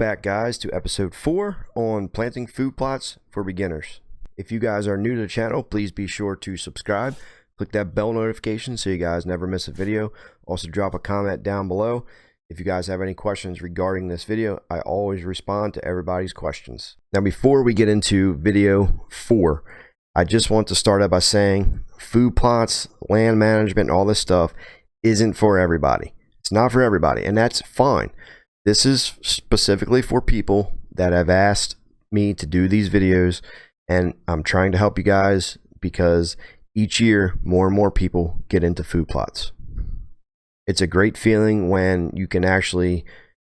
back, guys, to episode 4 on planting food plots for beginners. If you guys are new to the channel, please be sure to subscribe. Click that bell notification so you guys never miss a video. Also drop a comment down below. If you guys have any questions regarding this video, I always respond to everybody's questions. Now, before we get into video 4, I just want to start out by saying food plots, land management, all this stuff isn't for everybody. It's not for everybody, and that's fine. This is specifically for people that have asked me to do these videos, and I'm trying to help you guys because each year more and more people get into food plots. It's a great feeling when you can actually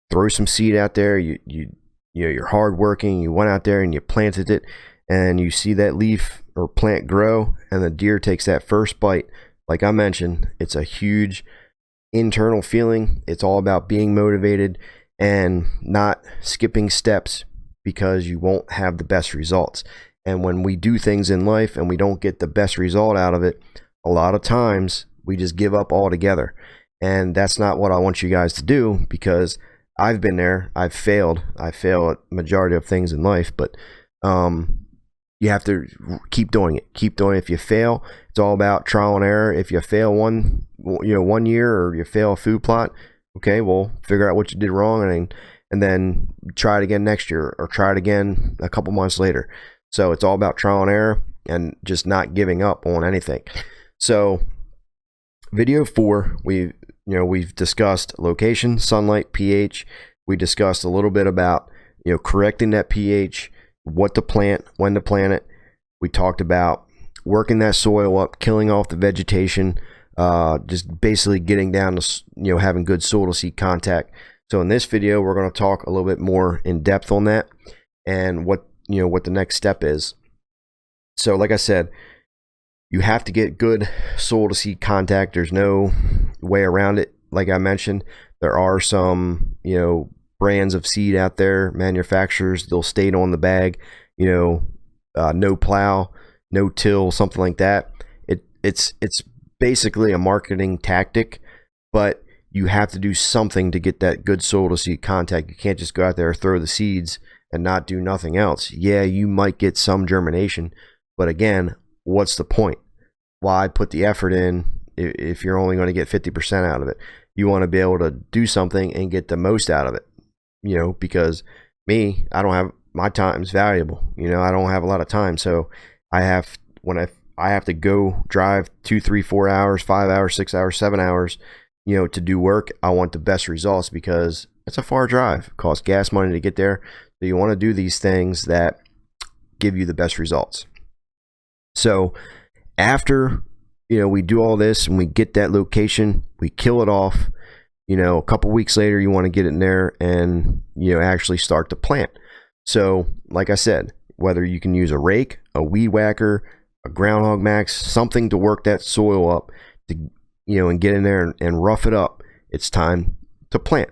throw some seed out there. You're hardworking. You went out there and you planted it, and you see that leaf or plant grow, and the deer takes that first bite. Like I mentioned, it's a huge internal feeling. It's all about being motivated and not skipping steps because you won't have the best results. And when we do things in life and we don't get the best result out of it, a lot of times we just give up altogether. And that's not what I want you guys to do, because I've been there. I've failed. I fail at majority of things in life, but you have to keep doing it. Keep doing it. If you fail, it's all about trial and error. If you fail one year, or you fail a food plot, okay, well, figure out what you did wrong, and then try it again next year, or try it again a couple months later. So it's all about trial and error and just not giving up on anything. So video 4, we've discussed location, sunlight, pH. We discussed a little bit about correcting that pH, what to plant, when to plant it. We talked about working that soil up, killing off the vegetation, just basically getting down to having good soil to seed contact. So in this video, we're going to talk a little bit more in depth on that and what the next step is. So like I said, you have to get good soil to seed contact. There's no way around it. Like I mentioned, there are some brands of seed out there, manufacturers, they'll state on the bag, no plow, no till, something like that. It's basically a marketing tactic, but you have to do something to get that good soil to seed contact. You can't just go out there, throw the seeds, and not do nothing else. Yeah, you might get some germination, but again, what's the point? Why put the effort in if you're only going to get 50% out of it? You want to be able to do something and get the most out of it, because I don't have, my time's valuable. I don't have a lot of time, so I have to go drive 2, 3, 4 hours, 5 hours, 6 hours, 7 hours, to do work. I want the best results because it's a far drive. It costs gas money to get there. So you want to do these things that give you the best results. So after, we do all this and we get that location, we kill it off, a couple weeks later, you want to get in there and, actually start to plant. So like I said, whether you can use a rake, a weed whacker, a groundhog max, something to work that soil up to, and get in there and rough it up, it's time to plant.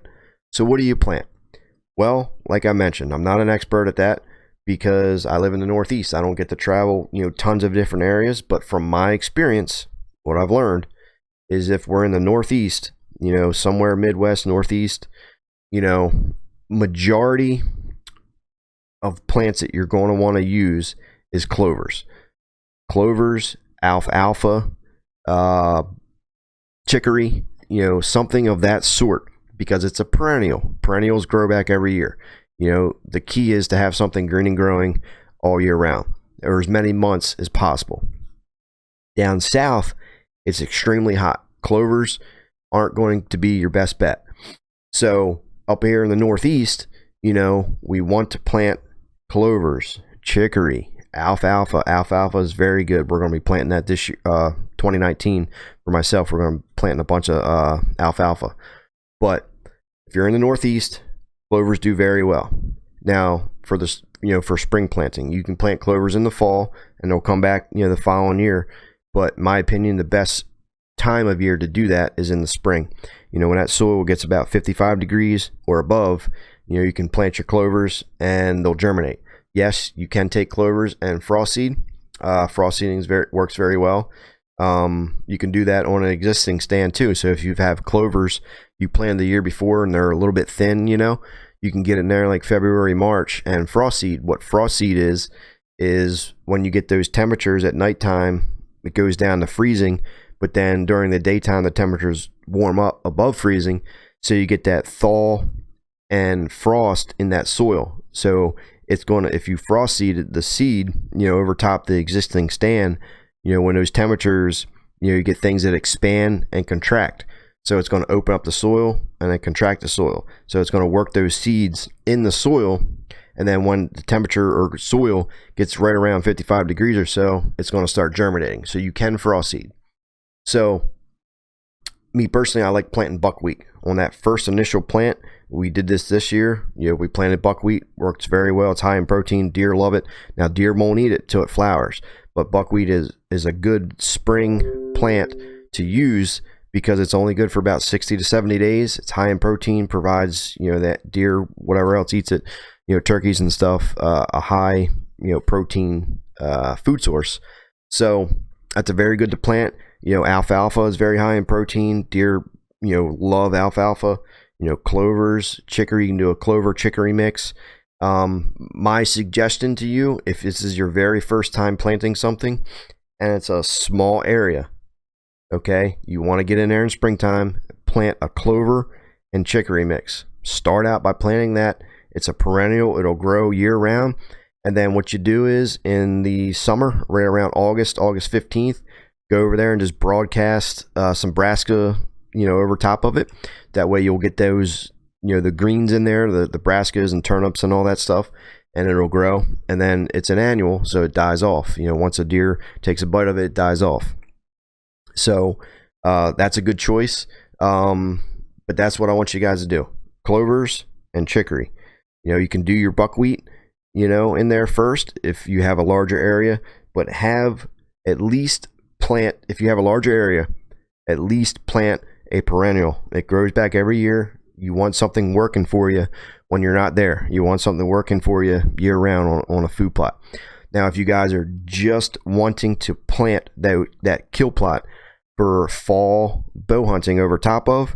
So what do you plant? Well, like I mentioned, I'm not an expert at that because I live in the Northeast. I don't get to travel, tons of different areas, but from my experience, what I've learned is if we're in the Northeast, somewhere Midwest, Northeast, majority of plants that you're going to want to use is clovers. Clovers, alfalfa, chicory, something of that sort, because it's a perennial. Perennials grow back every year. The key is to have something green and growing all year round, or as many months as possible. Down south, it's extremely hot. Clovers aren't going to be your best bet. So up here in the Northeast, we want to plant clovers, chicory, alfalfa. Alfalfa is very good. We're going to be planting that this year, 2019. For myself, we're going to plant a bunch of alfalfa. But if you're in the Northeast, clovers do very well. Now, for this, for spring planting, you can plant clovers in the fall, and they'll come back, the following year. But in my opinion, the best time of year to do that is in the spring. When that soil gets about 55 degrees or above, you can plant your clovers and they'll germinate. Yes, you can take clovers and frost seed. Frost seeding works very well. You can do that on an existing stand too. So if you have clovers you planted the year before and they're a little bit thin, You can get it in there like February, March. And frost seed, what frost seed is when you get those temperatures at nighttime, it goes down to freezing, but then during the daytime the temperatures warm up above freezing, so you get that thaw and frost in that soil. So it's going to, if you frost seed the seed, over top the existing stand, when those temperatures, you get things that expand and contract. So it's going to open up the soil and then contract the soil. So it's going to work those seeds in the soil, and then when the temperature or soil gets right around 55 degrees or so, it's going to start germinating. So you can frost seed. So me personally, I like planting buckwheat on that first initial plant. We did this year. We planted buckwheat. Works very well. It's high in protein. Deer love it. Now deer won't eat it till it flowers, but buckwheat is a good spring plant to use because it's only good for about 60 to 70 days. It's high in protein, provides that deer, whatever else eats it, turkeys and stuff, a high protein food source. So that's a very good to plant. Alfalfa is very high in protein. Deer love alfalfa. Clovers, chicory, you can do a clover chicory mix. My suggestion to you, if this is your very first time planting something and it's a small area, okay, you want to get in there in springtime, plant a clover and chicory mix. Start out by planting that. It's a perennial. It'll grow year round. And then what you do is in the summer, right around August 15th, go over there and just broadcast some brassica, over top of it. That way you'll get those, the greens in there, the brassicas and turnips and all that stuff, and it'll grow. And then it's an annual, so it dies off. Once a deer takes a bite of it, it dies off. So that's a good choice. But that's what I want you guys to do. Clovers and chicory. You can do your buckwheat, in there first if you have a larger area, but have at least plant, if you have a larger area, at least plant a perennial. It grows back every year. You want something working for you when you're not there. You want something working for you year round on a food plot. Now, if you guys are just wanting to plant that kill plot for fall bow hunting over top of,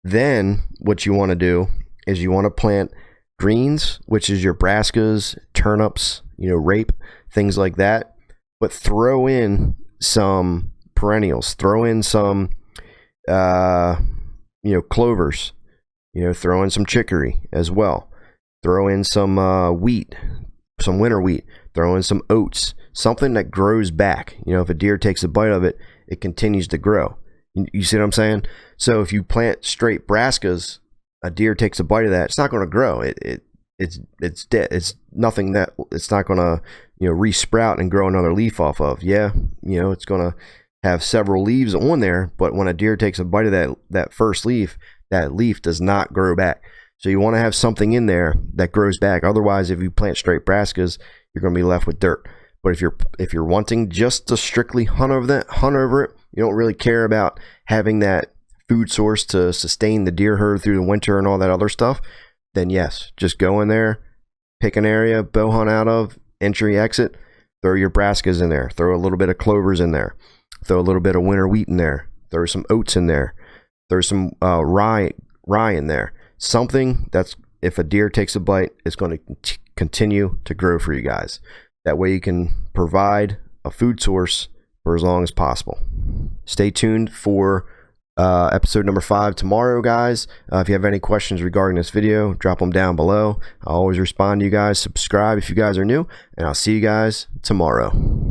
then what you want to do is you want to plant greens, which is your brassicas, turnips, rape, things like that. But throw in some perennials. Throw in some clovers, throw in some chicory as well. Throw in some wheat, some winter wheat. Throw in some oats, something that grows back. If a deer takes a bite of it, it continues to grow. You see what I'm saying? So if you plant straight brassicas, a deer takes a bite of that, it's not going to grow. It's dead. It's nothing that it's not going to re-sprout and grow another leaf off of. Yeah, it's going to have several leaves on there, but when a deer takes a bite of that first leaf, that leaf does not grow back. So you want to have something in there that grows back. Otherwise, if you plant straight brassicas, you're going to be left with dirt. But if you're wanting just to strictly hunt over it, you don't really care about having that food source to sustain the deer herd through the winter and all that other stuff, then yes, just go in there, pick an area, bow hunt out of, entry, exit, throw your brassicas in there, throw a little bit of clovers in there, throw a little bit of winter wheat in there, throw some oats in there, throw some rye in there. Something that's, if a deer takes a bite, it's going to continue to grow for you guys. That way you can provide a food source for as long as possible. Stay tuned for episode number 5 tomorrow, guys. If you have any questions regarding this video, drop them down below. I'll always respond to you guys. Subscribe if you guys are new, and I'll see you guys tomorrow.